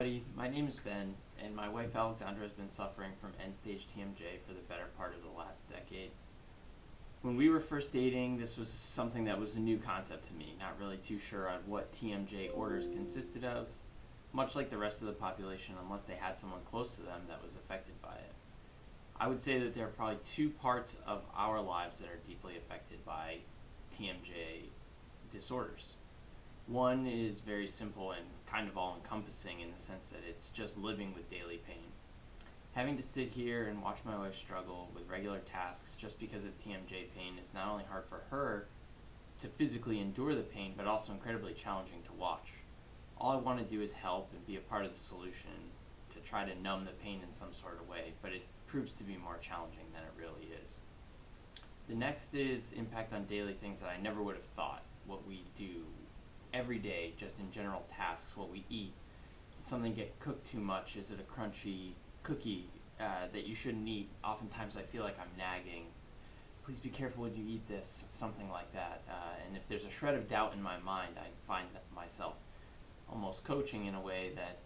everybody. My name is Ben, and my wife Alexandra has been suffering from end-stage TMJ for the better part of the last decade. When we were first dating, this was something that was a new concept to me, not really too sure on what TMJ orders consisted of, much like the rest of the population, unless they had someone close to them that was affected by it. I would say that there are probably two parts of our lives that are deeply affected by TMJ disorders. One is very simple and kind of all-encompassing in the sense that it's just living with daily pain. Having to sit here and watch my wife struggle with regular tasks just because of TMJ pain is not only hard for her to physically endure the pain, but also incredibly challenging to watch. All I want to do is help and be a part of the solution to try to numb the pain in some sort of way, but it proves to be more challenging than it really is. The next is the impact on daily things that I never would have thought. What we do every day, just in general tasks, what we eat. Did something get cooked too much? Is it a crunchy cookie that you shouldn't eat? Oftentimes I feel like I'm nagging. Please be careful when you eat this, something like that. And if there's a shred of doubt in my mind, I find myself almost coaching in a way that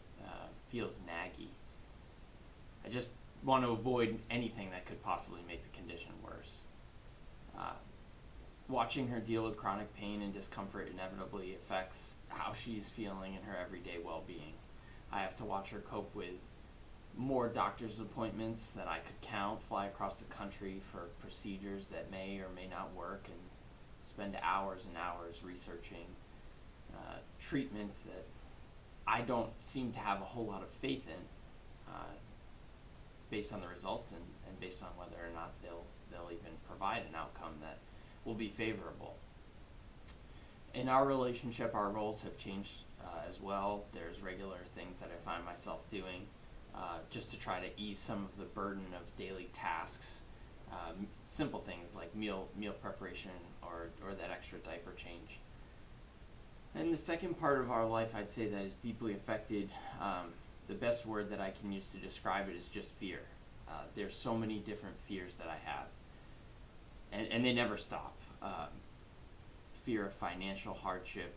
feels naggy. I just want to avoid anything that could possibly make the condition worse. Watching her deal with chronic pain and discomfort inevitably affects how she's feeling in her everyday well-being. I have to watch her cope with more doctor's appointments that I could count, fly across the country for procedures that may or may not work, and spend hours and hours researching treatments that I don't seem to have a whole lot of faith in, based on the results and based on whether or not they'll even provide an outcome that will be favorable. In our relationship, our roles have changed as well. There's regular things that I find myself doing just to try to ease some of the burden of daily tasks. Simple things like meal preparation or that extra diaper change. And the second part of our life I'd say that is deeply affected, the best word that I can use to describe it is just fear. There's so many different fears that I have. And they never stop. Fear of financial hardship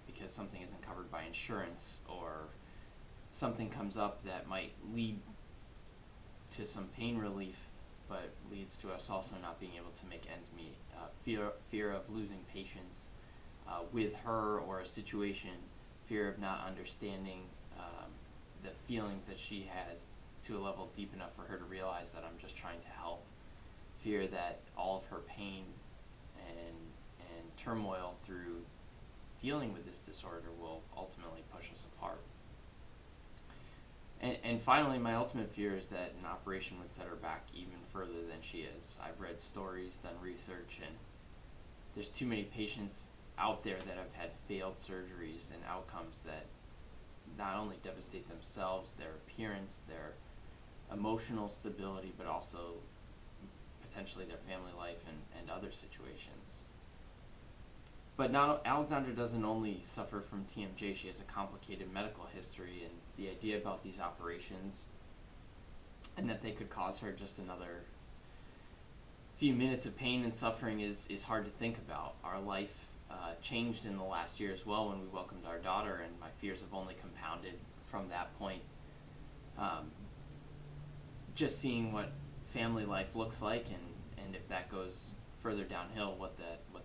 because something isn't covered by insurance, or something comes up that might lead to some pain relief, but leads to us also not being able to make ends meet. Fear of losing patience with her or a situation. Fear of not understanding the feelings that she has to a level deep enough for her to realize that I'm just trying to help. Fear that all of her pain and turmoil through dealing with this disorder will ultimately push us apart. And finally, my ultimate fear is that an operation would set her back even further than she is. I've read stories, done research, and there's too many patients out there that have had failed surgeries and outcomes that not only devastate themselves, their appearance, their emotional stability, but also potentially their family life and other situations. But now Alexandra doesn't only suffer from TMJ, she has a complicated medical history, and the idea about these operations and that they could cause her just another few minutes of pain and suffering is hard to think about. Our life changed in the last year as well when we welcomed our daughter, and my fears have only compounded from that point. Just seeing what family life looks like, and if that goes further downhill, what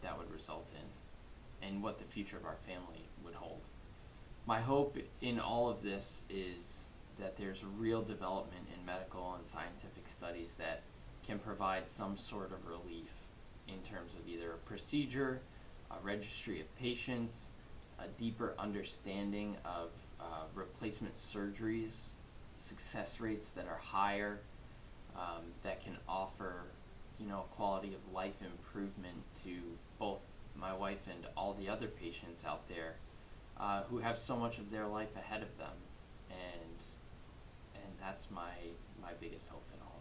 that would result in, and what the future of our family would hold. My hope in all of this is that there's real development in medical and scientific studies that can provide some sort of relief in terms of either a procedure, a registry of patients, a deeper understanding of replacement surgeries, success rates that are higher, that can offer, quality of life improvement to both my wife and all the other patients out there who have so much of their life ahead of them, and that's my biggest hope in all.